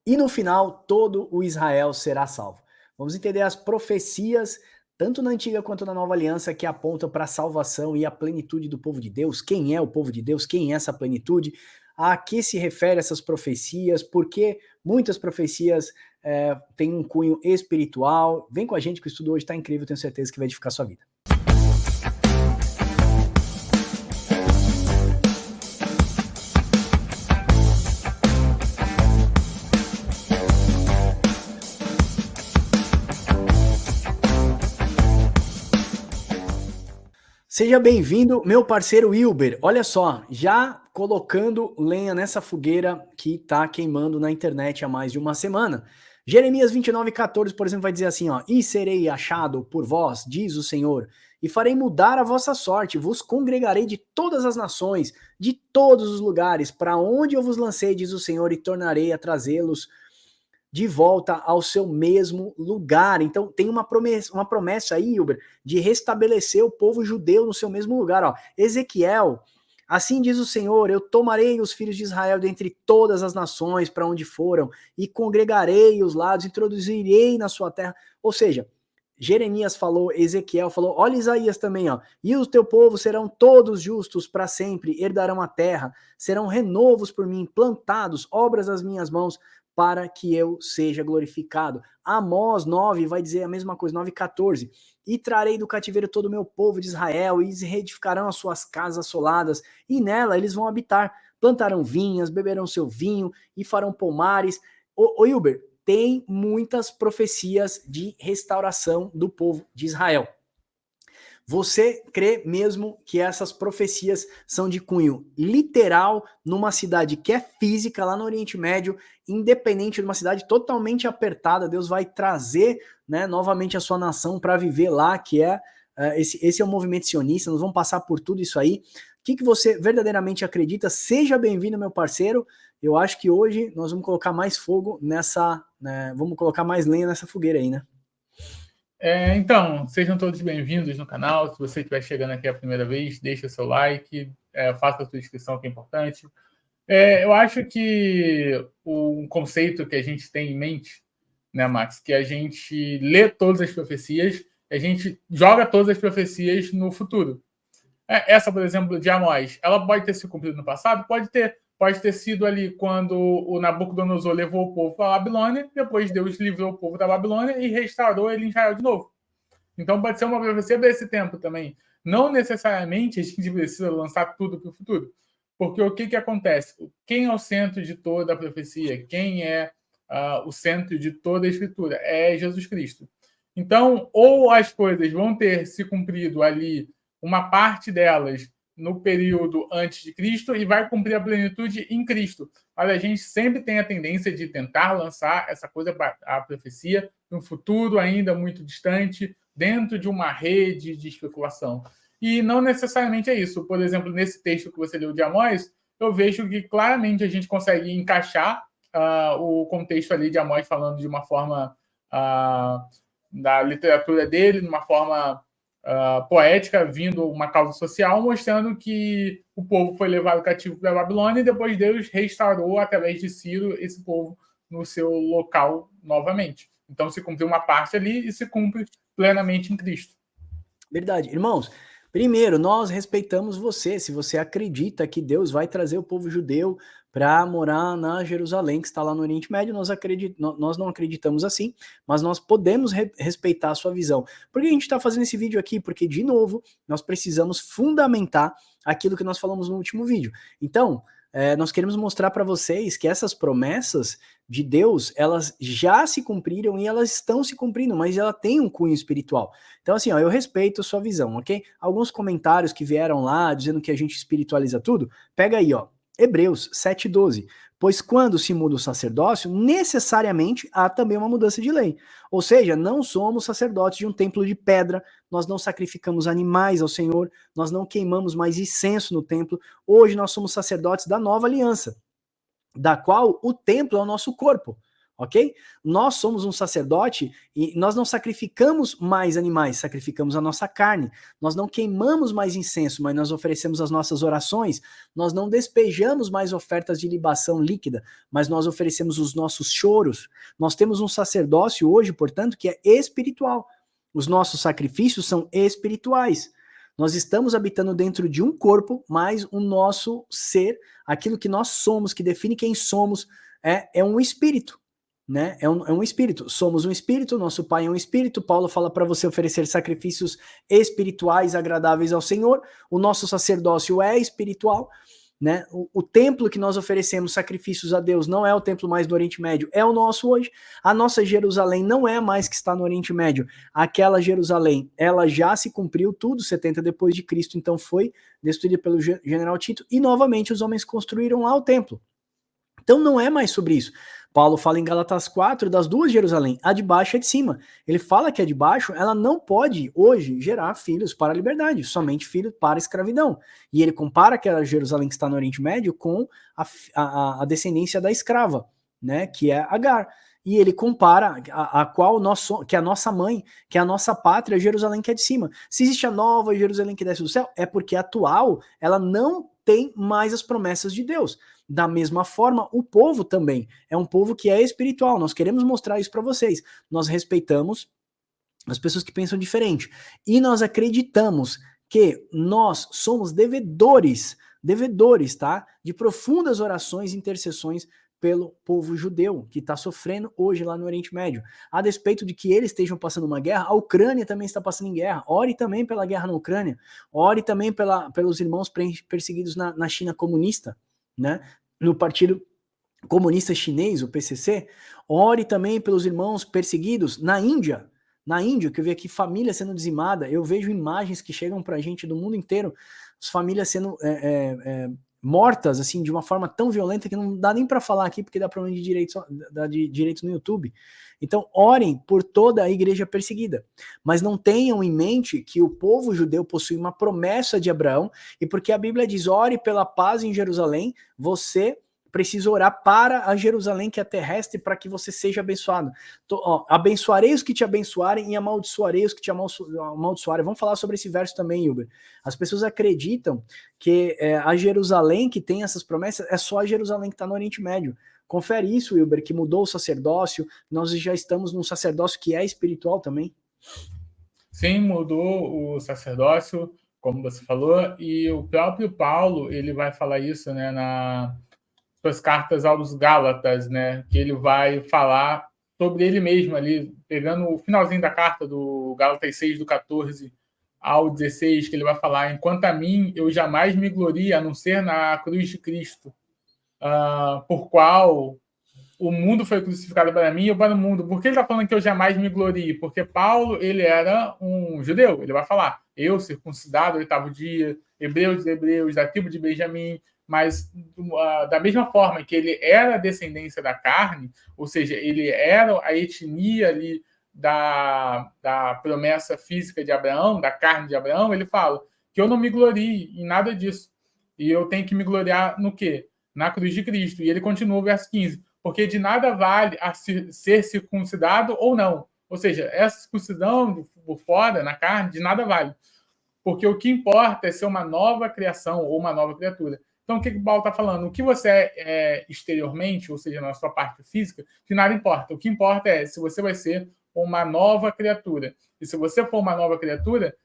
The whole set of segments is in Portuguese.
e no final todo o Israel será salvo. Vamos entender as profecias, tanto na antiga quanto na nova aliança, que apontam para a salvação e a plenitude do povo de Deus. Quem é o povo de Deus? Quem é essa plenitude? A que se refere essas profecias? Porque muitas profecias têm um cunho espiritual. Vem com a gente que o estudo hoje está incrível, tenho certeza que vai edificar a sua vida. Seja bem-vindo, meu parceiro Wilber. Olha só, já colocando lenha nessa fogueira que tá queimando na internet há mais de uma semana. Jeremias 29:14, por exemplo, vai dizer assim, ó: "E serei achado por vós, diz o Senhor, e farei mudar a vossa sorte, vos congregarei de todas as nações, de todos os lugares, para onde eu vos lancei, diz o Senhor, e tornarei a trazê-los de volta ao seu mesmo lugar." Então tem uma promessa aí, Uber, de restabelecer o povo judeu no seu mesmo lugar. Ó. Ezequiel: "Assim diz o Senhor, eu tomarei os filhos de Israel dentre todas as nações para onde foram, e congregarei os lados, introduzirei na sua terra." Ou seja, Jeremias falou, Ezequiel falou, olha Isaías também, ó: "E o teu povo serão todos justos para sempre, herdarão a terra, serão renovos por mim, plantados, obras das minhas mãos, para que eu seja glorificado." Amós 9 vai dizer a mesma coisa, 9:14: "E trarei do cativeiro todo o meu povo de Israel, e eles reedificarão as suas casas assoladas, e nela eles vão habitar. Plantarão vinhas, beberão seu vinho, e farão pomares." Ô Hilber, tem muitas profecias de restauração do povo de Israel. Você crê mesmo que essas profecias são de cunho literal numa cidade que é física, lá no Oriente Médio, independente de uma cidade totalmente apertada? Deus vai trazer, né, novamente a sua nação para viver lá, que é esse é o movimento sionista. Nós vamos passar por tudo isso aí. O que você verdadeiramente acredita? Seja bem-vindo, meu parceiro. Eu acho que hoje nós vamos colocar mais fogo nessa, né, vamos colocar mais lenha nessa fogueira aí, né? Então, sejam todos bem-vindos no canal. Se você estiver chegando aqui a primeira vez, deixa o seu like, faça a sua inscrição, que é importante. Eu acho que um conceito que a gente tem em mente, né, Max, que a gente lê todas as profecias, a gente joga todas as profecias no futuro. Essa, por exemplo, de Amós, ela pode ter se cumprido no passado? Pode ter sido ali quando o Nabucodonosor levou o povo para a Babilônia, depois Deus livrou o povo da Babilônia e restaurou ele em Israel de novo. Então pode ser uma profecia desse tempo também. Não necessariamente a gente precisa lançar tudo para o futuro. Porque o que acontece? Quem é o centro de toda a profecia? Quem é o centro de toda a escritura? É Jesus Cristo. Então, ou as coisas vão ter se cumprido ali, uma parte delas no período antes de Cristo, e vai cumprir a plenitude em Cristo. Mas a gente sempre tem a tendência de tentar lançar essa coisa, a profecia, no futuro ainda muito distante, dentro de uma rede de especulação. E não necessariamente é isso. Por exemplo, nesse texto que você leu de Amós, eu vejo que claramente a gente consegue encaixar o contexto ali de Amós falando de uma forma da literatura dele, de uma forma poética, vindo uma causa social, mostrando que o povo foi levado cativo para a Babilônia e depois Deus restaurou, através de Ciro, esse povo no seu local novamente. Então se cumpriu uma parte ali e se cumpre plenamente em Cristo. Verdade. Irmãos, primeiro, nós respeitamos você. Se você acredita que Deus vai trazer o povo judeu para morar na Jerusalém, que está lá no Oriente Médio, nós não acreditamos assim, mas nós podemos respeitar a sua visão. Por que a gente está fazendo esse vídeo aqui? Porque, de novo, nós precisamos fundamentar aquilo que nós falamos no último vídeo. Então, nós queremos mostrar para vocês que essas promessas de Deus, elas já se cumpriram e elas estão se cumprindo, mas ela tem um cunho espiritual. Então, assim, ó, eu respeito a sua visão, ok? Alguns comentários que vieram lá dizendo que a gente espiritualiza tudo, pega aí, ó, Hebreus 7:12. "Pois quando se muda o sacerdócio, necessariamente há também uma mudança de lei. Ou seja, não somos sacerdotes de um templo de pedra, nós não sacrificamos animais ao Senhor, nós não queimamos mais incenso no templo. Hoje nós somos sacerdotes da nova aliança, da qual o templo é o nosso corpo." ok? Nós somos um sacerdote e nós não sacrificamos mais animais, sacrificamos a nossa carne. Nós não queimamos mais incenso, mas nós oferecemos as nossas orações. Nós não despejamos mais ofertas de libação líquida, mas nós oferecemos os nossos choros. Nós temos um sacerdócio hoje, portanto, que é espiritual. Os nossos sacrifícios são espirituais. Nós estamos habitando dentro de um corpo, mas o nosso ser, aquilo que nós somos, que define quem somos, é um espírito, né? É um espírito. Somos um espírito, nosso Pai é um espírito. Paulo fala para você oferecer sacrifícios espirituais agradáveis ao Senhor. O nosso sacerdócio é espiritual, né? O templo que nós oferecemos sacrifícios a Deus não é o templo mais do Oriente Médio, é o nosso hoje. A nossa Jerusalém não é mais que está no Oriente Médio. Aquela Jerusalém, ela já se cumpriu tudo, 70 depois de Cristo, então foi destruída pelo general Tito, e novamente os homens construíram lá o templo. Então não é mais sobre isso. Paulo fala em Gálatas 4 das duas Jerusalém, a de baixo e a de cima. Ele fala que a de baixo, ela não pode hoje gerar filhos para a liberdade, somente filhos para a escravidão. E ele compara aquela Jerusalém que está no Oriente Médio com a descendência da escrava, né, que é Agar. E ele compara a qual nós que é a nossa mãe, que é a nossa pátria, Jerusalém que é de cima. Se existe a nova Jerusalém que desce do céu, é porque a atual, ela não tem mais as promessas de Deus. Da mesma forma, o povo também é um povo que é espiritual. Nós queremos mostrar isso para vocês. Nós respeitamos as pessoas que pensam diferente. E nós acreditamos que nós somos devedores, tá? De profundas orações e intercessões pelo povo judeu, que está sofrendo hoje lá no Oriente Médio. A despeito de que eles estejam passando uma guerra, a Ucrânia também está passando em guerra. Ore também pela guerra na Ucrânia. Ore também pelos irmãos perseguidos na China comunista, né? No Partido Comunista Chinês, o PCC. Ore também pelos irmãos perseguidos na Índia, que eu vi aqui família sendo dizimada. Eu vejo imagens que chegam pra gente do mundo inteiro, as famílias sendo mortas, assim, de uma forma tão violenta que não dá nem para falar aqui, porque dá problema de direitos no YouTube. Então, orem por toda a igreja perseguida, mas não tenham em mente que o povo judeu possui uma promessa de Abraão, e porque a Bíblia diz, ore pela paz em Jerusalém, você precisa orar para a Jerusalém que é terrestre, para que você seja abençoado. Abençoarei os que te abençoarem e amaldiçoarei os que te amaldiçoarem. Vamos falar sobre esse verso também, Hilber. As pessoas acreditam que a Jerusalém que tem essas promessas é só a Jerusalém que está no Oriente Médio. Confere isso, Hilber, que mudou o sacerdócio. Nós já estamos num sacerdócio que é espiritual também. Sim, mudou o sacerdócio, como você falou, e o próprio Paulo, ele vai falar isso, né, nas suas cartas aos Gálatas, né, que ele vai falar sobre ele mesmo ali, pegando o finalzinho da carta do Gálatas 6, do 14 ao 16, que ele vai falar, enquanto a mim, eu jamais me gloria, a não ser na cruz de Cristo, por qual o mundo foi crucificado para mim e eu para o mundo. Por que ele está falando que eu jamais me glorie? Porque Paulo, ele era um judeu. Ele vai falar, eu circuncidado, 8º dia, hebreu de hebreus, da tribo de Benjamim, mas da mesma forma que ele era a descendência da carne, ou seja, ele era a etnia ali da promessa física de Abraão, da carne de Abraão, ele fala que eu não me glorie em nada disso. E eu tenho que me gloriar no quê? Na cruz de Cristo. E ele continua o verso 15. Porque de nada vale ser circuncidado ou não. Ou seja, essa circuncisão por fora, na carne, de nada vale. Porque o que importa é ser uma nova criação ou uma nova criatura. Então, o que o Paulo está falando? O que você é exteriormente, ou seja, na sua parte física, de nada importa. O que importa é se você vai ser uma nova criatura. E se você for uma nova criatura,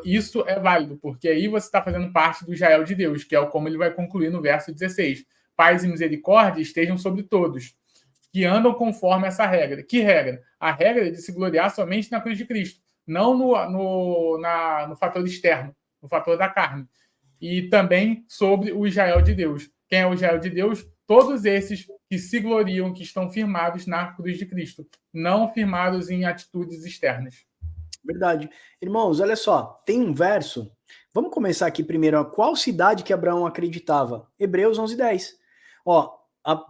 isso é válido, porque aí você está fazendo parte do Israel de Deus, que é como ele vai concluir no verso 16. Paz e misericórdia estejam sobre todos, que andam conforme essa regra. Que regra? A regra é de se gloriar somente na cruz de Cristo, não no fator externo, no fator da carne. E também sobre o Israel de Deus. Quem é o Israel de Deus? Todos esses que se gloriam, que estão firmados na cruz de Cristo, não firmados em atitudes externas. Verdade. Irmãos, olha só, tem um verso. Vamos começar aqui primeiro. Qual cidade que Abraão acreditava? Hebreus 11:10.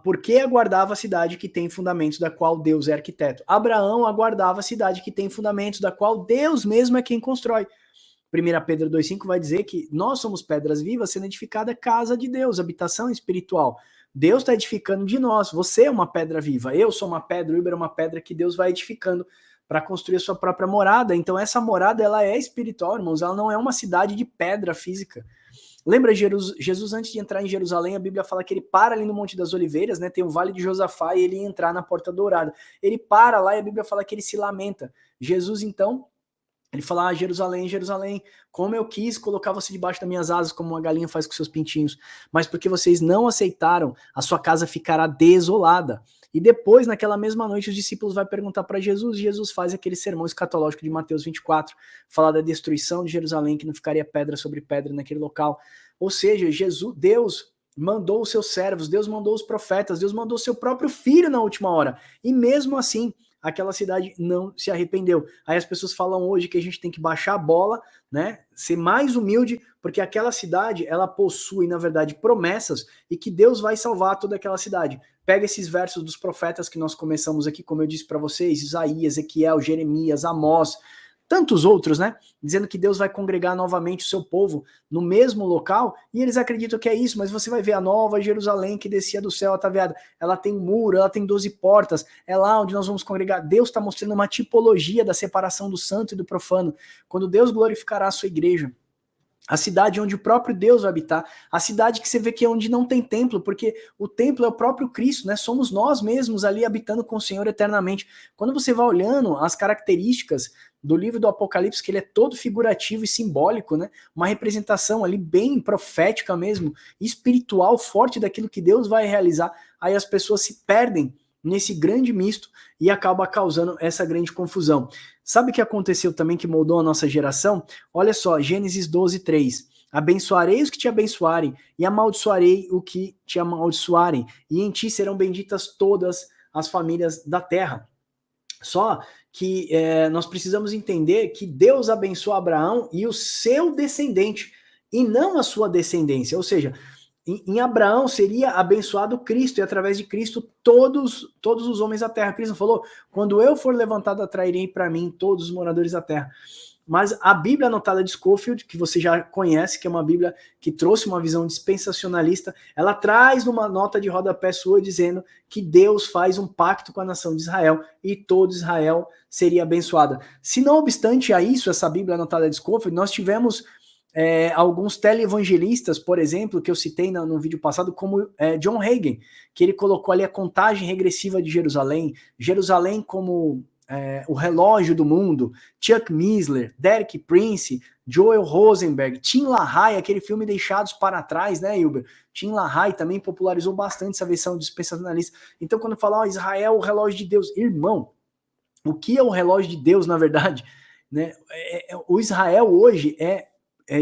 Por que aguardava a cidade que tem fundamentos, da qual Deus é arquiteto? Abraão aguardava a cidade que tem fundamentos, da qual Deus mesmo é quem constrói. 1 Pedro 2,5 vai dizer que nós somos pedras vivas sendo edificada casa de Deus, habitação espiritual. Deus está edificando de nós. Você é uma pedra viva, eu sou uma pedra, o Wilber é uma pedra que Deus vai edificando para construir a sua própria morada. Então essa morada, ela é espiritual, irmãos, ela não é uma cidade de pedra física. Lembra Jesus, antes de entrar em Jerusalém, a Bíblia fala que ele para ali no Monte das Oliveiras, né? Tem o Vale de Josafá e ele ia entrar na Porta Dourada. Ele para lá e a Bíblia fala que ele se lamenta. Jesus, então, ele fala, Jerusalém, Jerusalém, como eu quis colocar você debaixo das minhas asas, como uma galinha faz com seus pintinhos, mas porque vocês não aceitaram, a sua casa ficará desolada. E depois, naquela mesma noite, os discípulos vão perguntar para Jesus, e Jesus faz aquele sermão escatológico de Mateus 24, falar da destruição de Jerusalém, que não ficaria pedra sobre pedra naquele local. Ou seja, Deus mandou os seus servos, Deus mandou os profetas, Deus mandou o seu próprio filho na última hora. E mesmo assim, aquela cidade não se arrependeu. Aí as pessoas falam hoje que a gente tem que baixar a bola, né? Ser mais humilde, porque aquela cidade, ela possui, na verdade, promessas e que Deus vai salvar toda aquela cidade. Pega esses versos dos profetas que nós começamos aqui, como eu disse para vocês, Isaías, Ezequiel, Jeremias, Amós, tantos outros, né? Dizendo que Deus vai congregar novamente o seu povo no mesmo local, e eles acreditam que é isso, mas você vai ver a nova Jerusalém que descia do céu ataviada. Ela tem muro, ela tem 12 portas, é lá onde nós vamos congregar. Deus está mostrando uma tipologia da separação do santo e do profano. Quando Deus glorificará a sua igreja, a cidade onde o próprio Deus vai habitar, a cidade que você vê que é onde não tem templo, porque o templo é o próprio Cristo, né? Somos nós mesmos ali habitando com o Senhor eternamente. Quando você vai olhando as características do livro do Apocalipse, que ele é todo figurativo e simbólico, né? Uma representação ali bem profética mesmo, espiritual, forte daquilo que Deus vai realizar, aí as pessoas se perdem nesse grande misto e acaba causando essa grande confusão. Sabe o que aconteceu também que moldou a nossa geração? Olha só, Gênesis 12, 3. Abençoarei os que te abençoarem e amaldiçoarei o que te amaldiçoarem, e em ti serão benditas todas as famílias da terra. Só que nós precisamos entender que Deus abençoa Abraão e o seu descendente, e não a sua descendência. Ou seja, em Abraão seria abençoado Cristo, e através de Cristo todos os homens da terra. Cristo falou, quando eu for levantado, atrairei para mim todos os moradores da terra. Mas a Bíblia anotada de Scofield, que você já conhece, que é uma Bíblia que trouxe uma visão dispensacionalista, ela traz numa nota de rodapé sua dizendo que Deus faz um pacto com a nação de Israel e todo Israel seria abençoada. Se não obstante a isso, essa Bíblia anotada de Scofield, nós tivemos alguns televangelistas, por exemplo, que eu citei no vídeo passado, como John Hagin, que ele colocou ali a contagem regressiva de Jerusalém, Jerusalém como o relógio do mundo, Chuck Missler, Derek Prince, Joel Rosenberg, Tim LaHaye, aquele filme Deixados para Trás, né, Hilber? Tim LaHaye também popularizou bastante essa versão dispensacionalista. Então, quando falar Israel, o relógio de Deus, irmão, o que é o relógio de Deus, na verdade? Né? O Israel hoje é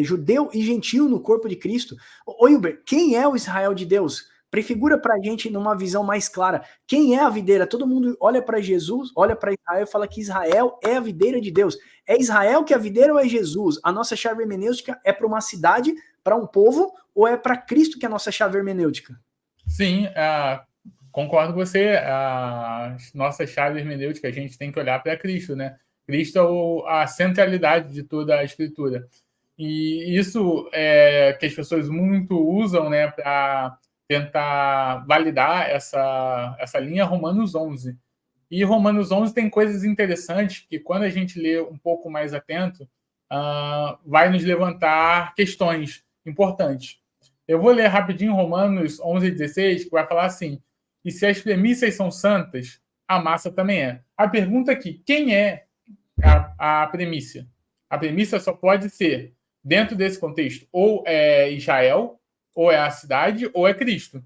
judeu e gentil no corpo de Cristo. Ô Hilber, quem é o Israel de Deus? Prefigura para a gente numa visão mais clara. Quem é a videira? Todo mundo olha para Jesus, olha para Israel e fala que Israel é a videira de Deus. É Israel que é a videira ou é Jesus? A nossa chave hermenêutica é para uma cidade, para um povo, ou é para Cristo que é a nossa chave hermenêutica? Sim, concordo com você. A nossa chave hermenêutica, a gente tem que olhar para Cristo, né? Cristo é a centralidade de toda a Escritura. E isso que as pessoas muito usam, né, para tentar validar essa linha Romanos 11. E Romanos 11 tem coisas interessantes que, quando a gente lê um pouco mais atento, vai nos levantar questões importantes. Eu vou ler rapidinho Romanos 11:16, que vai falar assim, e se as premissas são santas, a massa também é. A pergunta aqui, quem é a premissa? A premissa só pode ser, dentro desse contexto, ou é Israel, ou é a cidade, ou é Cristo.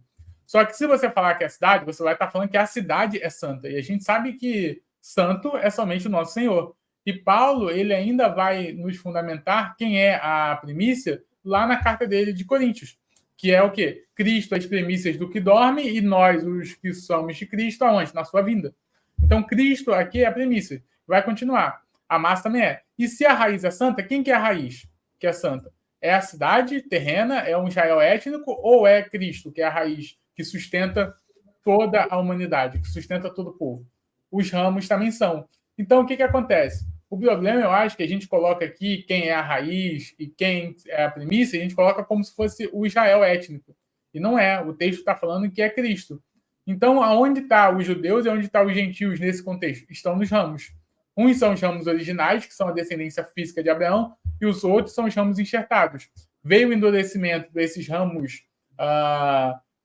Só que se você falar que é a cidade, você vai estar falando que a cidade é santa. E a gente sabe que santo é somente o nosso Senhor. E Paulo, ele ainda vai nos fundamentar quem é a primícia lá na carta dele de Coríntios, que é o quê? Cristo, as primícias do que dorme, e nós, os que somos de Cristo, aonde? Na sua vinda. Então, Cristo aqui é a primícia. Vai continuar. A massa também é. E se a raiz é santa, quem que é a raiz que é santa? É a cidade terrena, é um Israel étnico, ou é Cristo, que é a raiz que sustenta toda a humanidade, que sustenta todo o povo? Os ramos também são. Então, o que acontece? O problema, eu acho, que a gente coloca aqui quem é a raiz e quem é a primícia, a gente coloca como se fosse o Israel étnico. E não é. O texto está falando que é Cristo. Então, aonde está os judeus e onde estão os gentios nesse contexto? Estão nos ramos. Uns são os ramos originais, que são a descendência física de Abraão, e os outros são os ramos enxertados. Veio o endurecimento desses ramos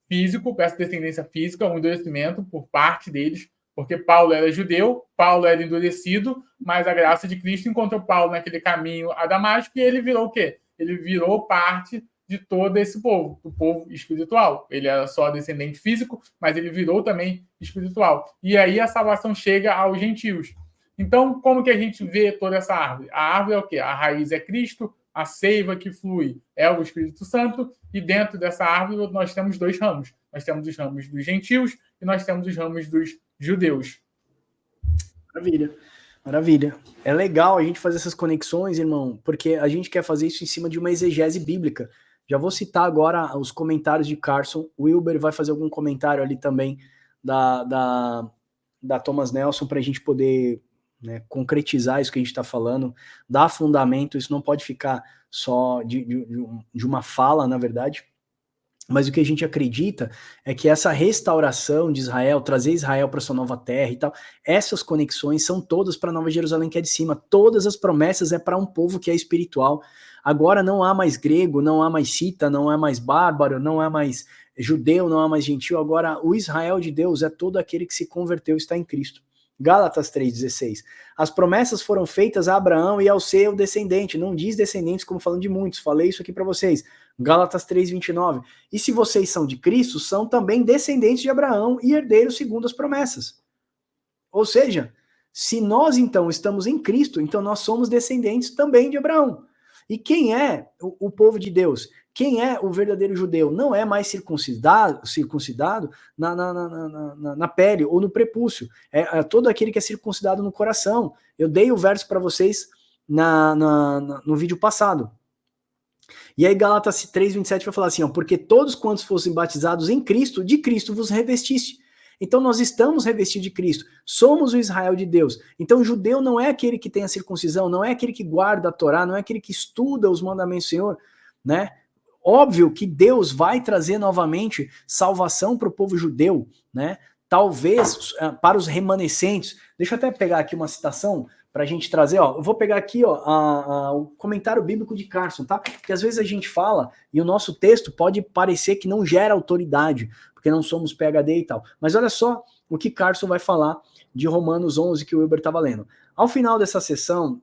físico, essa descendência física, um endurecimento por parte deles, porque Paulo era judeu, Paulo era endurecido, mas a graça de Cristo encontrou Paulo naquele caminho a Damasco e ele virou o quê? Ele virou parte de todo esse povo, do povo espiritual. Ele era só descendente físico, mas ele virou também espiritual. E aí a salvação chega aos gentios. Então, como que a gente vê toda essa árvore? A árvore é o quê? A raiz é Cristo, a seiva que flui é o Espírito Santo, e dentro dessa árvore nós temos dois ramos. Nós temos os ramos dos gentios e nós temos os ramos dos judeus. Maravilha, maravilha. É legal a gente fazer essas conexões, irmão, porque a gente quer fazer isso em cima de uma exegese bíblica. Já vou citar agora os comentários de Carson. O Wilber vai fazer algum comentário ali também da Thomas Nelson para a gente poder, né, concretizar isso que a gente está falando, dar fundamento. Isso não pode ficar só de uma fala, na verdade. Mas o que a gente acredita é que essa restauração de Israel, trazer Israel para sua nova terra e tal, essas conexões são todas para a Nova Jerusalém que é de cima. Todas as promessas é para um povo que é espiritual. Agora não há mais grego, não há mais cita, não há mais bárbaro, não há mais judeu, não há mais gentil. Agora o Israel de Deus é todo aquele que se converteu e está em Cristo. Gálatas 3,16. As promessas foram feitas a Abraão e ao seu descendente. Não diz descendentes como falando de muitos. Falei isso aqui para vocês. Gálatas 3,29. E se vocês são de Cristo, são também descendentes de Abraão e herdeiros segundo as promessas. Ou seja, se nós então estamos em Cristo, então nós somos descendentes também de Abraão. E quem é o povo de Deus? Quem é o verdadeiro judeu? Não é mais circuncidado na pele ou no prepúcio. É todo aquele que é circuncidado no coração. Eu dei o verso para vocês no vídeo passado. E aí Gálatas 3,27 vai falar assim, ó, porque todos quantos fossem batizados em Cristo, de Cristo vos revestiste. Então nós estamos revestidos de Cristo, somos o Israel de Deus. Então o judeu não é aquele que tem a circuncisão, não é aquele que guarda a Torá, não é aquele que estuda os mandamentos do Senhor, né? Óbvio que Deus vai trazer novamente salvação para o povo judeu, né? Talvez para os remanescentes. Deixa eu até pegar aqui uma citação para a gente trazer, ó. Eu vou pegar aqui, ó, o comentário bíblico de Carson, tá? Porque às vezes a gente fala e o nosso texto pode parecer que não gera autoridade, porque não somos PhD e tal. Mas olha só o que Carson vai falar de Romanos 11 que o Wilber estava lendo. Ao final dessa sessão,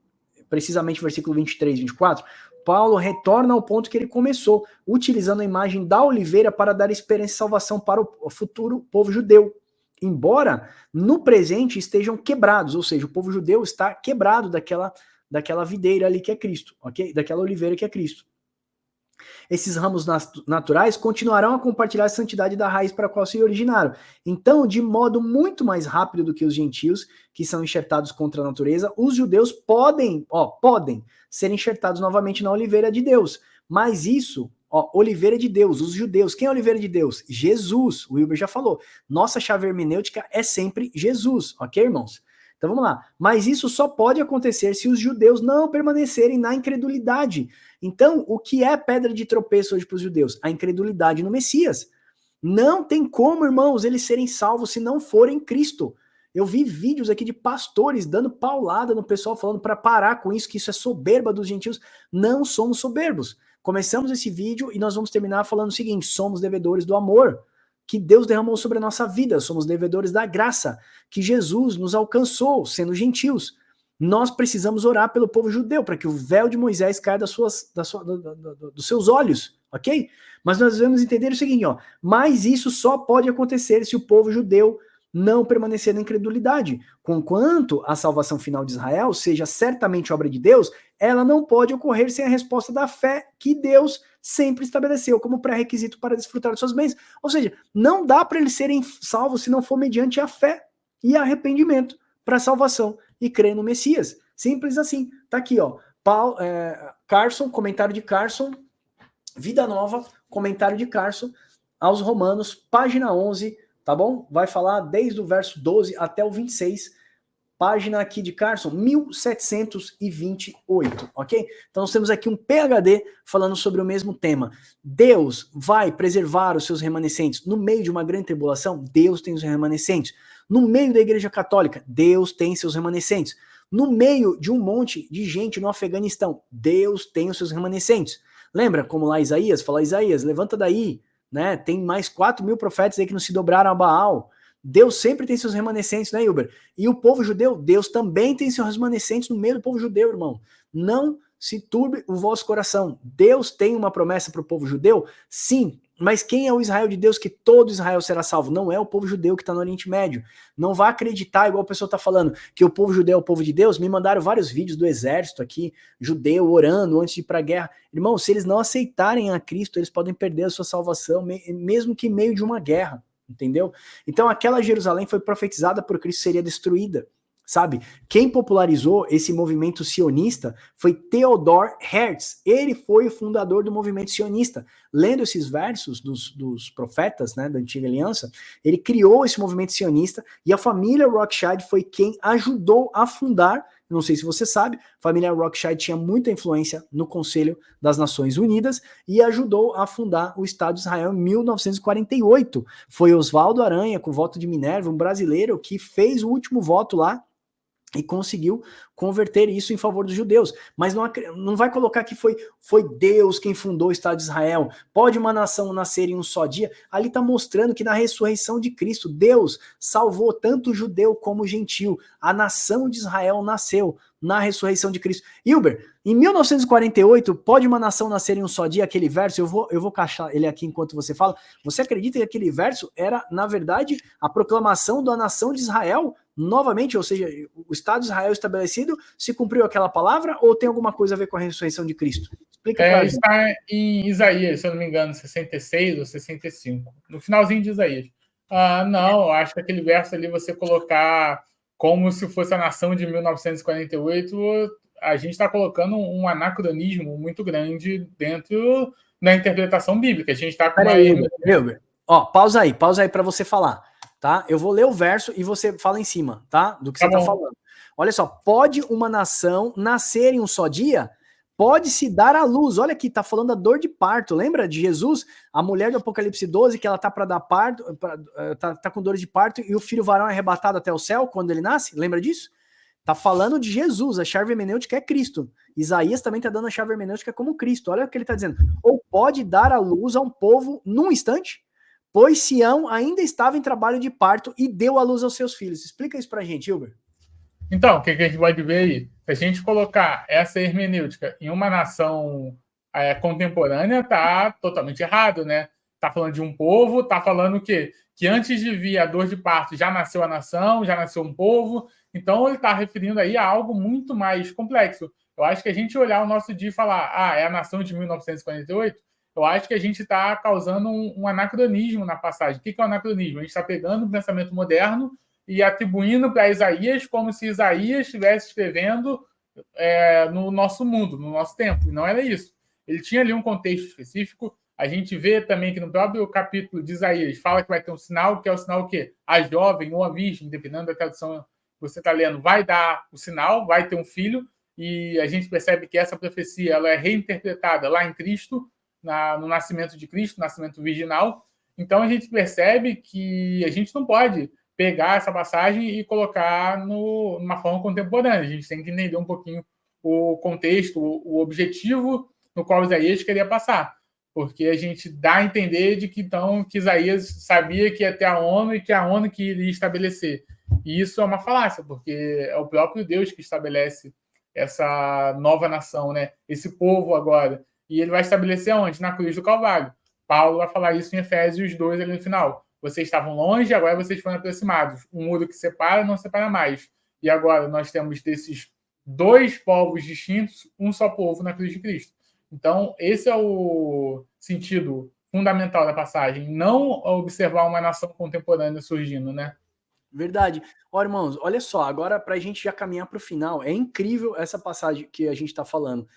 precisamente versículo 23, 24, Paulo retorna ao ponto que ele começou, utilizando a imagem da oliveira para dar esperança e salvação para o futuro povo judeu. Embora no presente estejam quebrados, ou seja, o povo judeu está quebrado daquela videira ali que é Cristo, ok? Daquela oliveira que é Cristo. Esses ramos naturais continuarão a compartilhar a santidade da raiz para a qual se originaram. Então, de modo muito mais rápido do que os gentios, que são enxertados contra a natureza, os judeus podem ser enxertados novamente na oliveira de Deus. Mas isso, oliveira de Deus, os judeus. Quem é a oliveira de Deus? Jesus. O Wilber já falou. Nossa chave hermenêutica é sempre Jesus, ok, irmãos? Então vamos lá. Mas isso só pode acontecer se os judeus não permanecerem na incredulidade. Então, o que é pedra de tropeço hoje para os judeus? A incredulidade no Messias. Não tem como, irmãos, eles serem salvos se não forem Cristo. Eu vi vídeos aqui de pastores dando paulada no pessoal, falando para parar com isso, que isso é soberba dos gentios. Não somos soberbos. Começamos esse vídeo e nós vamos terminar falando o seguinte: somos devedores do amor que Deus derramou sobre a nossa vida, somos devedores da graça que Jesus nos alcançou, sendo gentios. Nós precisamos orar pelo povo judeu, para que o véu de Moisés caia dos seus olhos, ok? Mas nós devemos entender o seguinte, ó, mas isso só pode acontecer se o povo judeu não permanecer na incredulidade. Conquanto a salvação final de Israel seja certamente obra de Deus, ela não pode ocorrer sem a resposta da fé que Deus sempre estabeleceu como pré-requisito para desfrutar de suas bênçãos. Ou seja, não dá para eles serem salvos se não for mediante a fé e arrependimento para a salvação e crer no Messias. Simples assim. Tá aqui, ó. Carson, comentário de Carson, Vida Nova, comentário de Carson aos Romanos, página 11, tá bom? Vai falar desde o verso 12 até o 26. página aqui de Carson, 1728, ok? Então nós temos aqui um PhD falando sobre o mesmo tema. Deus vai preservar os seus remanescentes. No meio de uma grande tribulação, Deus tem os remanescentes. No meio da Igreja Católica, Deus tem seus remanescentes. No meio de um monte de gente no Afeganistão, Deus tem os seus remanescentes. Lembra como lá Isaías? Fala, Isaías, levanta daí, né? Tem mais 4.000 profetas aí que não se dobraram a Baal. Deus sempre tem seus remanescentes, né, Hilber? E o povo judeu, Deus também tem seus remanescentes no meio do povo judeu, irmão. Não se turbe o vosso coração. Deus tem uma promessa para o povo judeu? Sim, mas quem é o Israel de Deus que todo Israel será salvo? Não é o povo judeu que está no Oriente Médio. Não vá acreditar, igual a pessoa está falando, que o povo judeu é o povo de Deus. Me mandaram vários vídeos do exército aqui, judeu, orando antes de ir para a guerra. Irmão, se eles não aceitarem a Cristo, eles podem perder a sua salvação, mesmo que em meio de uma guerra. Entendeu? Então aquela Jerusalém foi profetizada por Cristo seria destruída, sabe? Quem popularizou esse movimento sionista foi Theodor Herzl. Ele foi o fundador do movimento sionista. Lendo esses versos dos profetas, né, da Antiga Aliança, ele criou esse movimento sionista e a família Rothschild foi quem ajudou a fundar. Não sei se você sabe, a família Rothschild tinha muita influência no Conselho das Nações Unidas e ajudou a fundar o Estado de Israel em 1948. Foi Oswaldo Aranha, com o voto de Minerva, um brasileiro que fez o último voto lá e conseguiu converter isso em favor dos judeus. Mas não vai colocar que foi Deus quem fundou o Estado de Israel. Pode uma nação nascer em um só dia? Ali está mostrando que na ressurreição de Cristo, Deus salvou tanto o judeu como o gentil. A nação de Israel nasceu na ressurreição de Cristo. Hilber, em 1948, pode uma nação nascer em um só dia? Aquele verso, eu vou caixar ele aqui enquanto você fala. Você acredita que aquele verso era, na verdade, a proclamação da nação de Israel novamente? Ou seja, o Estado de Israel estabelecido, se cumpriu aquela palavra ou tem alguma coisa a ver com a ressurreição de Cristo? Explica pra gente. Está em Isaías, se eu não me engano, 66 ou 65, no finalzinho de Isaías. Não, acho que aquele verso ali você colocar como se fosse a nação de 1948, a gente está colocando um anacronismo muito grande dentro da interpretação bíblica. A gente está com Hilber, ó, pausa aí para você falar, tá? Eu vou ler o verso e você fala em cima, tá? Do que você tá falando. Olha só, pode uma nação nascer em um só dia? Pode se dar à luz. Olha aqui, tá falando da dor de parto. Lembra de Jesus? A mulher do Apocalipse 12, que ela tá para dar parto, tá com dor de parto e o filho varão é arrebatado até o céu quando ele nasce? Lembra disso? Tá falando de Jesus, a chave hermenêutica é Cristo. Isaías também tá dando a chave hermenêutica como Cristo. Olha o que ele tá dizendo. Ou pode dar à luz a um povo num instante, pois Sião ainda estava em trabalho de parto e deu à luz aos seus filhos. Explica isso pra gente, Hilber. Então, o que a gente pode ver aí? Se a gente colocar essa hermenêutica em uma nação contemporânea, tá totalmente errado, né? Tá falando de um povo, tá falando o quê? Que antes de vir a dor de parto já nasceu a nação, já nasceu um povo. Então, ele está referindo aí a algo muito mais complexo. Eu acho que a gente olhar o nosso dia e falar, é a nação de 1948, eu acho que a gente está causando um anacronismo na passagem. O que é um anacronismo? A gente está pegando o pensamento moderno e atribuindo para Isaías como se Isaías estivesse escrevendo no nosso mundo, no nosso tempo. E não era isso. Ele tinha ali um contexto específico. A gente vê também que no próprio capítulo de Isaías fala que vai ter um sinal, que é o sinal o quê? A jovem ou a virgem, dependendo da tradução que você está lendo, vai dar o sinal, vai ter um filho, e a gente percebe que essa profecia ela é reinterpretada lá em Cristo, no nascimento de Cristo, nascimento virginal. Então a gente percebe que a gente não pode pegar essa passagem e colocar numa forma contemporânea. A gente tem que entender um pouquinho o contexto, o objetivo no qual Isaías queria passar. Porque a gente dá a entender de que, então, que Isaías sabia que ia ter a ONU e que a ONU que iria estabelecer. E isso é uma falácia, porque é o próprio Deus que estabelece essa nova nação, né? Esse povo agora. E ele vai estabelecer aonde? Na cruz do Calvário. Paulo vai falar isso em Efésios 2, ali no final. Vocês estavam longe, agora vocês foram aproximados. O muro que separa não separa mais. E agora nós temos desses dois povos distintos, um só povo na cruz de Cristo. Então, esse é o sentido fundamental da passagem. Não observar uma nação contemporânea surgindo, né? Verdade. Ó, irmãos, olha só, agora para a gente já caminhar para o final, é incrível essa passagem que a gente está falando.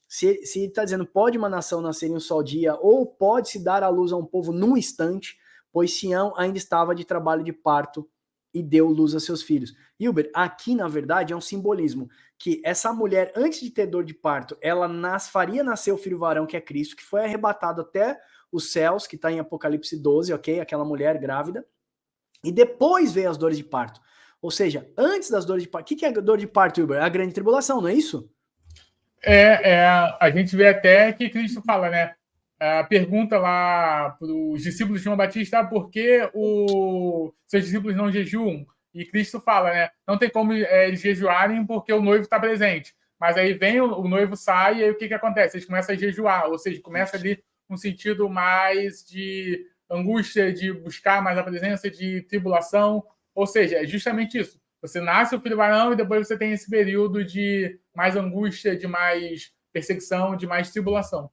Se está dizendo, pode uma nação nascer em um só dia, ou pode se dar à luz a um povo num instante, pois Sião ainda estava de trabalho de parto e deu luz a seus filhos. Hilber, aqui na verdade é um simbolismo que essa mulher, antes de ter dor de parto, ela faria nascer o filho varão, que é Cristo, que foi arrebatado até os céus, que está em Apocalipse 12, ok? Aquela mulher grávida. E depois veio as dores de parto. Ou seja, antes das dores de parto. O que é dor de parto, Hilber? É a grande tribulação, não é isso? A gente vê até que Cristo fala, né? Pergunta lá para os discípulos de João Batista por que os seus discípulos não jejuam. E Cristo fala, né? Não tem como eles jejuarem porque o noivo está presente. Mas aí vem o noivo sai e aí o que acontece? Eles começam a jejuar, ou seja, começa ali um sentido mais de angústia, de buscar mais a presença, de tribulação. Ou seja, é justamente isso. Você nasce o filho varão e depois você tem esse período de mais angústia, de mais perseguição, de mais tribulação.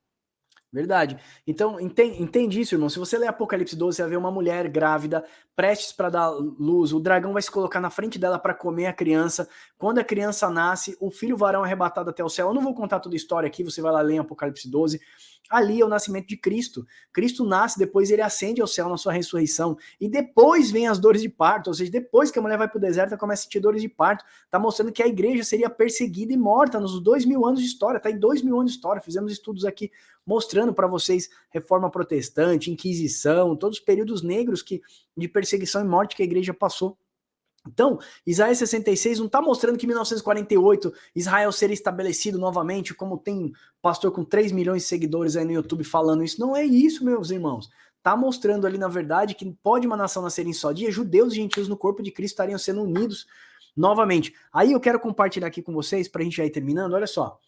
Verdade. Então, entende isso, irmão. Se você ler Apocalipse 12, você vai ver uma mulher grávida, prestes para dar luz. O dragão vai se colocar na frente dela para comer a criança. Quando a criança nasce, o filho varão é arrebatado até o céu. Eu não vou contar toda a história aqui, você vai lá ler em Apocalipse 12. Ali é o nascimento de Cristo. Cristo nasce, depois ele ascende ao céu na sua ressurreição. E depois vem as dores de parto. Ou seja, depois que a mulher vai para o deserto, ela começa a sentir dores de parto. Está mostrando que a igreja seria perseguida e morta nos 2000 anos de história. Está em 2000 anos de história. Fizemos estudos aqui mostrando para vocês Reforma Protestante, Inquisição, todos os períodos negros de perseguição e morte que a igreja passou. Então, Isaías 66 não está mostrando que em 1948 Israel seria estabelecido novamente, como tem pastor com 3 milhões de seguidores aí no YouTube falando isso. Não é isso, meus irmãos. Está mostrando ali, na verdade, que pode uma nação nascer em só dia, judeus e gentios no corpo de Cristo estariam sendo unidos novamente. Aí eu quero compartilhar aqui com vocês, para a gente já ir terminando, olha só.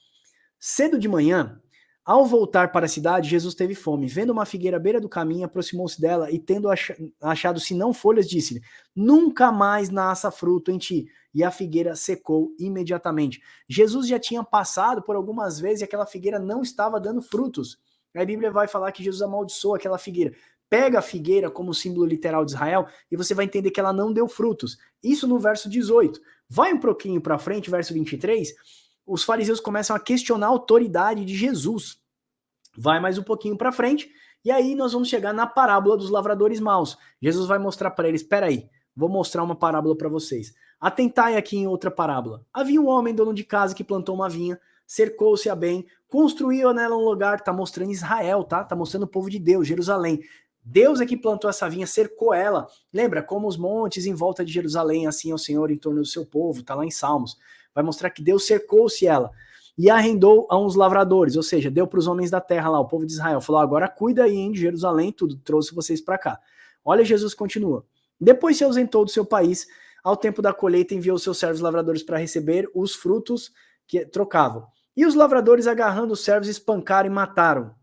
Cedo de manhã, ao voltar para a cidade, Jesus teve fome. Vendo uma figueira à beira do caminho, aproximou-se dela e, tendo achado senão folhas, disse-lhe: nunca mais nasça fruto em ti. E a figueira secou imediatamente. Jesus já tinha passado por algumas vezes e aquela figueira não estava dando frutos. A Bíblia vai falar que Jesus amaldiçoou aquela figueira. Pega a figueira como símbolo literal de Israel e você vai entender que ela não deu frutos. Isso no verso 18. Vai um pouquinho para frente, verso 23. Os fariseus começam a questionar a autoridade de Jesus. Vai mais um pouquinho para frente, e aí nós vamos chegar na parábola dos lavradores maus. Jesus vai mostrar para eles, espera aí, vou mostrar uma parábola para vocês. Atentai aqui em outra parábola. Havia um homem, dono de casa, que plantou uma vinha, cercou-se a bem, construiu nela um lugar, tá mostrando Israel, tá mostrando o povo de Deus, Jerusalém. Deus é que plantou essa vinha, cercou ela. Lembra, como os montes em volta de Jerusalém, assim é o Senhor em torno do seu povo, tá lá em Salmos. Vai mostrar que Deus cercou-se ela e arrendou a uns lavradores, ou seja, deu para os homens da terra lá, o povo de Israel. Falou, agora cuida aí, hein, de Jerusalém, tudo, trouxe vocês para cá. Olha, Jesus continua. Depois se ausentou do seu país, ao tempo da colheita enviou seus servos lavradores para receber os frutos que trocavam. E os lavradores, agarrando os servos, espancaram e mataram.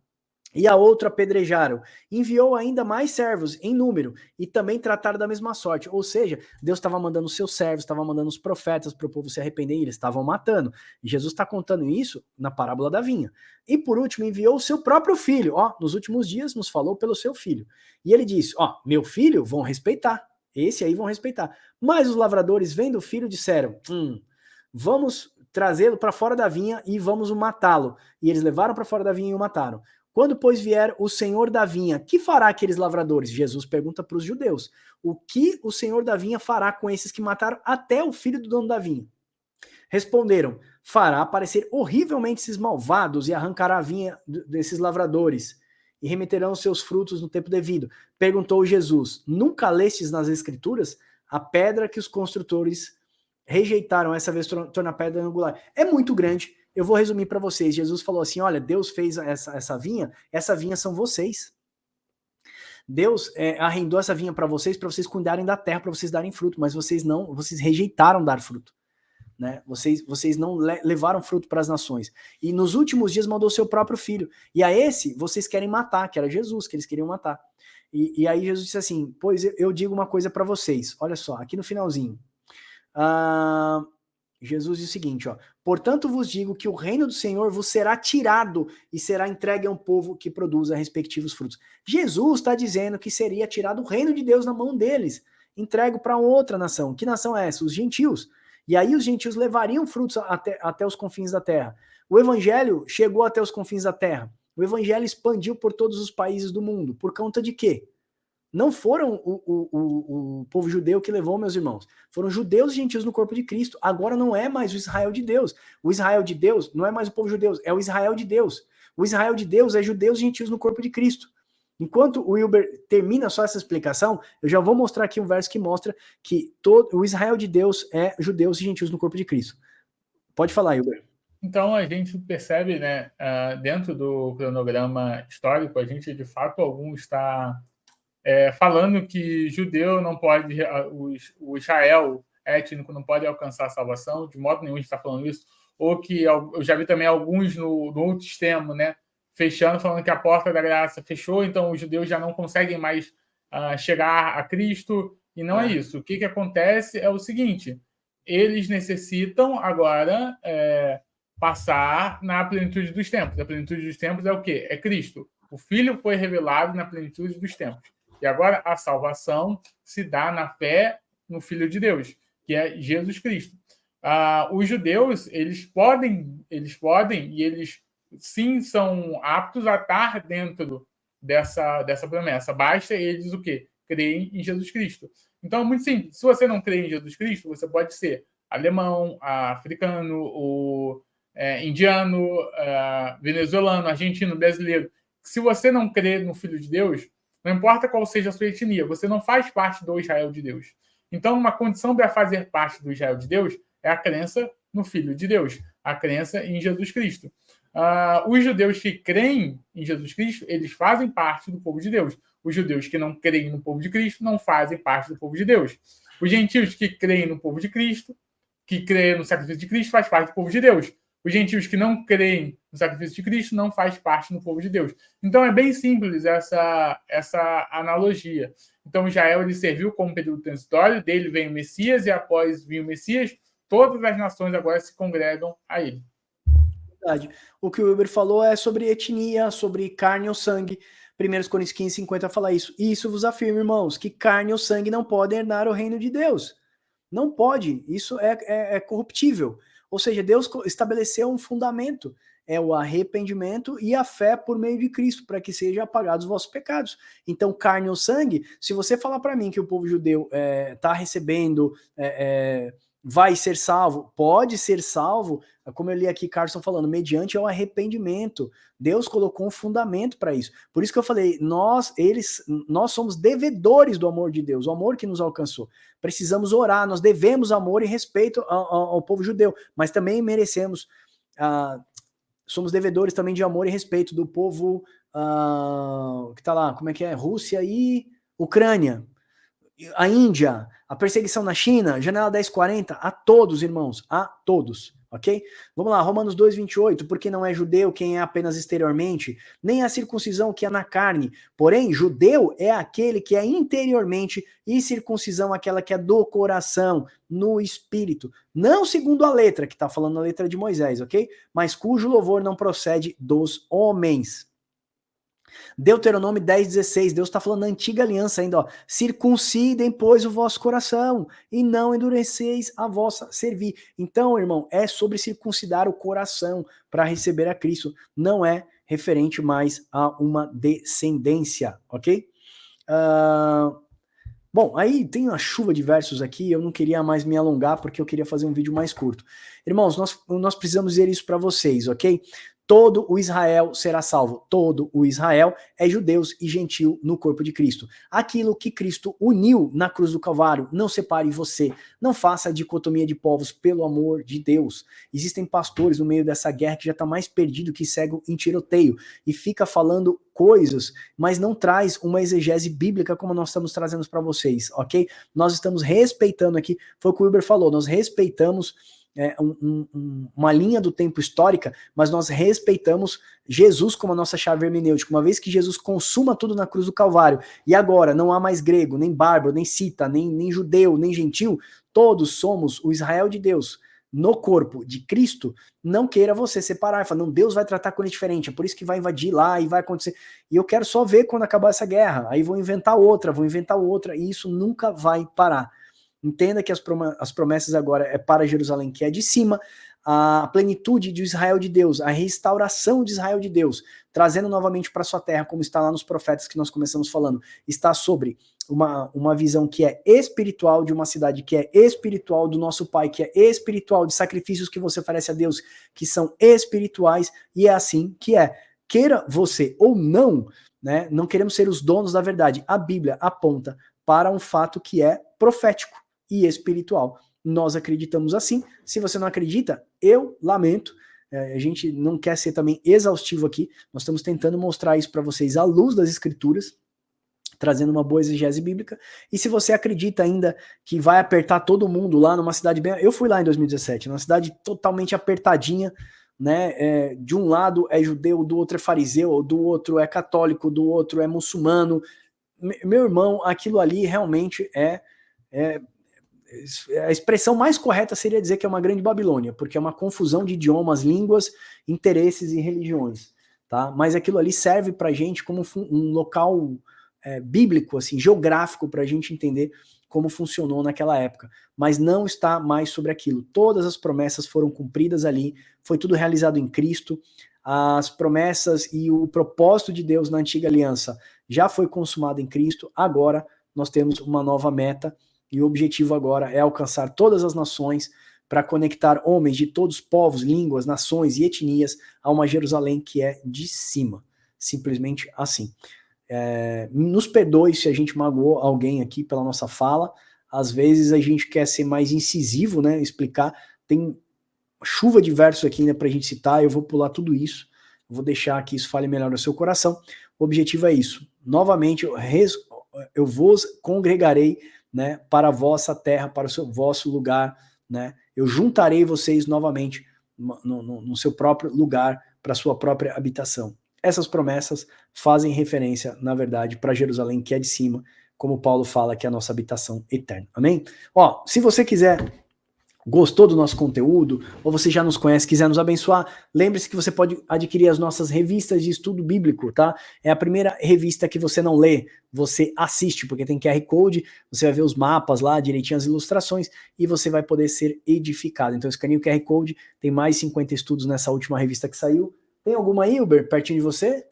E a outra apedrejaram. Enviou ainda mais servos em número e também trataram da mesma sorte. Ou seja, Deus estava mandando os seus servos, estava mandando os profetas para o povo se arrepender e eles estavam matando. E Jesus está contando isso na parábola da vinha. E por último, enviou o seu próprio filho. Ó, nos últimos dias nos falou pelo seu filho. E ele disse, ó, meu filho vão respeitar. Esse aí vão respeitar. Mas os lavradores, vendo o filho, disseram, vamos trazê-lo para fora da vinha e vamos o matá-lo. E eles levaram para fora da vinha e o mataram. Quando, pois, vier o senhor da vinha, que fará aqueles lavradores? Jesus pergunta para os judeus. O que o senhor da vinha fará com esses que mataram até o filho do dono da vinha? Responderam, fará aparecer horrivelmente esses malvados e arrancará a vinha desses lavradores e remeterão os seus frutos no tempo devido. Perguntou Jesus, nunca lestes nas escrituras a pedra que os construtores rejeitaram, essa vez torna a pedra angular? É muito grande. Eu vou resumir para vocês. Jesus falou assim, olha, Deus fez essa vinha são vocês. Deus arrendou essa vinha para vocês cuidarem da terra, para vocês darem fruto, mas vocês rejeitaram dar fruto. Né? Vocês não levaram fruto para as nações. E nos últimos dias mandou seu próprio filho. E a esse vocês querem matar, que era Jesus, que eles queriam matar. E aí Jesus disse assim, pois eu digo uma coisa para vocês. Olha só, aqui no finalzinho. Jesus diz o seguinte, ó, portanto vos digo que o reino do Senhor vos será tirado e será entregue a um povo que produza respectivos frutos. Jesus está dizendo que seria tirado o reino de Deus na mão deles, entregue para outra nação. Que nação é essa? Os gentios. E aí os gentios levariam frutos até os confins da terra. O evangelho chegou até os confins da terra. O evangelho expandiu por todos os países do mundo. Por conta de quê? Não foram o povo judeu que levou, meus irmãos. Foram judeus e gentios no corpo de Cristo. Agora não é mais o Israel de Deus. O Israel de Deus não é mais o povo judeu, é o Israel de Deus. O Israel de Deus é judeus e gentios no corpo de Cristo. Enquanto o Wilber termina só essa explicação, eu já vou mostrar aqui um verso que mostra que o Israel de Deus é judeus e gentios no corpo de Cristo. Pode falar, Wilber. Então, a gente percebe, né, dentro do cronograma histórico, a gente, de fato, algum está falando que judeu não pode, o Israel étnico não pode alcançar a salvação, de modo nenhum a gente está falando isso, ou que eu já vi também alguns no outro extremo, né, fechando, falando que a porta da graça fechou, então os judeus já não conseguem mais chegar a Cristo, e não é isso. O que acontece é o seguinte, eles necessitam agora passar na plenitude dos tempos. A plenitude dos tempos é o quê? É Cristo. O Filho foi revelado na plenitude dos tempos. E agora a salvação se dá na fé no Filho de Deus, que é Jesus Cristo. Os judeus, eles podem e eles sim são aptos a estar dentro dessa promessa. Basta eles o quê? Crerem em Jesus Cristo. Então é muito simples. Se você não crê em Jesus Cristo, você pode ser alemão, africano, indiano, venezuelano, argentino, brasileiro. Se você não crê no Filho de Deus, não importa qual seja a sua etnia, você não faz parte do Israel de Deus. Então, uma condição para fazer parte do Israel de Deus é a crença no Filho de Deus, a crença em Jesus Cristo. Os judeus que creem em Jesus Cristo, eles fazem parte do povo de Deus. Os judeus que não creem no povo de Cristo não fazem parte do povo de Deus. Os gentios que creem no povo de Cristo, que creem no sacrifício de Cristo, faz parte do povo de Deus. Os gentios que não creem no sacrifício de Cristo não faz parte do povo de Deus. Então é bem simples essa analogia. Então Israel ele serviu como período transitório, dele vem o Messias e após vir o Messias, todas as nações agora se congregam a ele. Verdade. O que o Wilber falou é sobre etnia, sobre carne ou sangue. 1 Coríntios 15, 50 fala isso. Isso vos afirma, irmãos, que carne ou sangue não podem herdar o reino de Deus. Não pode. Isso é corruptível. Ou seja, Deus estabeleceu um fundamento, é o arrependimento e a fé por meio de Cristo, para que sejam apagados os vossos pecados. Então, carne ou sangue, se você falar para mim que o povo judeu está recebendo, vai ser salvo, pode ser salvo, como eu li aqui Carson falando, mediante o arrependimento. Deus colocou um fundamento para isso. Por isso que eu falei, nós somos devedores do amor de Deus, o amor que nos alcançou. Precisamos orar, nós devemos amor e respeito ao povo judeu, mas também merecemos, somos devedores também de amor e respeito do povo que está lá, como é que é? Rússia e Ucrânia, a Índia, a perseguição na China, janela 1040, a todos, irmãos, a todos. Ok? Vamos lá, Romanos 2,28, porque não é judeu quem é apenas exteriormente, nem a circuncisão que é na carne, porém judeu é aquele que é interiormente e circuncisão aquela que é do coração, no espírito, não segundo a letra, que está falando a letra de Moisés, ok? Mas cujo louvor não procede dos homens. Deuteronômio 10,16, Deus está falando na antiga aliança ainda, ó, circuncidem, pois, o vosso coração, e não endureceis a vossa servir. Então, irmão, é sobre circuncidar o coração para receber a Cristo, não é referente mais a uma descendência, ok? Bom, aí tem uma chuva de versos aqui, eu não queria mais me alongar, porque eu queria fazer um vídeo mais curto. Irmãos, nós precisamos dizer isso para vocês, ok? Todo o Israel será salvo. Todo o Israel é judeus e gentio no corpo de Cristo. Aquilo que Cristo uniu na cruz do Calvário, não separe você. Não faça a dicotomia de povos, pelo amor de Deus. Existem pastores no meio dessa guerra que já está mais perdido que cego em tiroteio e fica falando coisas, mas não traz uma exegese bíblica como nós estamos trazendo para vocês, ok? Nós estamos respeitando aqui, foi o que o Wilber falou, nós respeitamos uma linha do tempo histórica, mas nós respeitamos Jesus como a nossa chave hermenêutica, uma vez que Jesus consuma tudo na cruz do Calvário, e agora não há mais grego, nem bárbaro, nem cita, nem judeu, nem gentil, todos somos o Israel de Deus, no corpo de Cristo. Não queira você separar, fala, não, Deus vai tratar com ele diferente, é por isso que vai invadir lá e vai acontecer, e eu quero só ver quando acabar essa guerra, aí vou inventar outra, e isso nunca vai parar. Entenda que as promessas agora é para Jerusalém, que é de cima, a plenitude de Israel de Deus, a restauração de Israel de Deus, trazendo novamente para sua terra, como está lá nos profetas que nós começamos falando, está sobre uma visão que é espiritual de uma cidade, que é espiritual do nosso Pai, que é espiritual de sacrifícios que você oferece a Deus, que são espirituais, e é assim que é. Queira você ou não, né, não queremos ser os donos da verdade. A Bíblia aponta para um fato que é profético e espiritual. Nós acreditamos assim. Se você não acredita, eu lamento. A gente não quer ser também exaustivo aqui. Nós estamos tentando mostrar isso para vocês à luz das Escrituras, trazendo uma boa exegese bíblica. E se você acredita ainda que vai apertar todo mundo lá numa cidade bem... Eu fui lá em 2017, numa cidade totalmente apertadinha, né? De um lado é judeu, do outro é fariseu, do outro é católico, do outro é muçulmano. Meu irmão, aquilo ali realmente a expressão mais correta seria dizer que é uma grande Babilônia, porque é uma confusão de idiomas, línguas, interesses e religiões, tá? Mas aquilo ali serve pra gente como um local bíblico, assim, geográfico, pra gente entender como funcionou naquela época. Mas não está mais sobre aquilo. Todas as promessas foram cumpridas ali, foi tudo realizado em Cristo, as promessas e o propósito de Deus na antiga aliança já foi consumado em Cristo, agora nós temos uma nova meta, e o objetivo agora é alcançar todas as nações para conectar homens de todos os povos, línguas, nações e etnias a uma Jerusalém que é de cima. Simplesmente assim. Nos perdoe se a gente magoou alguém aqui pela nossa fala. Às vezes a gente quer ser mais incisivo, né? Explicar. Tem chuva de versos aqui ainda para a gente citar. Eu vou pular tudo isso. Vou deixar que isso fale melhor no seu coração. O objetivo é isso. Novamente, eu vos congregarei, né, para a vossa terra, para o vosso lugar, né? Eu juntarei vocês novamente no seu próprio lugar, para a sua própria habitação. Essas promessas fazem referência, na verdade, para Jerusalém, que é de cima, como Paulo fala, que é a nossa habitação eterna. Amém? Ó, se você gostou do nosso conteúdo, ou você já nos conhece, quiser nos abençoar, lembre-se que você pode adquirir as nossas revistas de estudo bíblico, tá? É a primeira revista que você não lê, você assiste, porque tem QR Code, você vai ver os mapas lá, direitinho as ilustrações, e você vai poder ser edificado. Então escaneia o QR Code, tem mais 50 estudos nessa última revista que saiu. Tem alguma aí, Wilber, pertinho de você?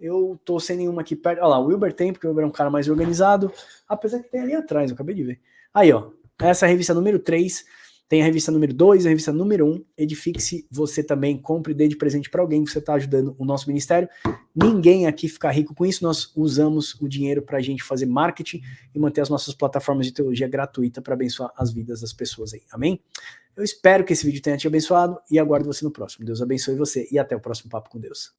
Eu tô sem nenhuma aqui perto. Olha lá, o Wilber tem, porque o Wilber é um cara mais organizado, apesar que tem ali atrás, eu acabei de ver. Aí, ó, essa é a revista número 3, tem a revista número 2, a revista número 1, edifique-se, você também compre e dê de presente para alguém, você está ajudando o nosso ministério. Ninguém aqui fica rico com isso, nós usamos o dinheiro para a gente fazer marketing e manter as nossas plataformas de teologia gratuita para abençoar as vidas das pessoas aí, amém? Eu espero que esse vídeo tenha te abençoado e aguardo você no próximo. Deus abençoe você e até o próximo Papo com Deus.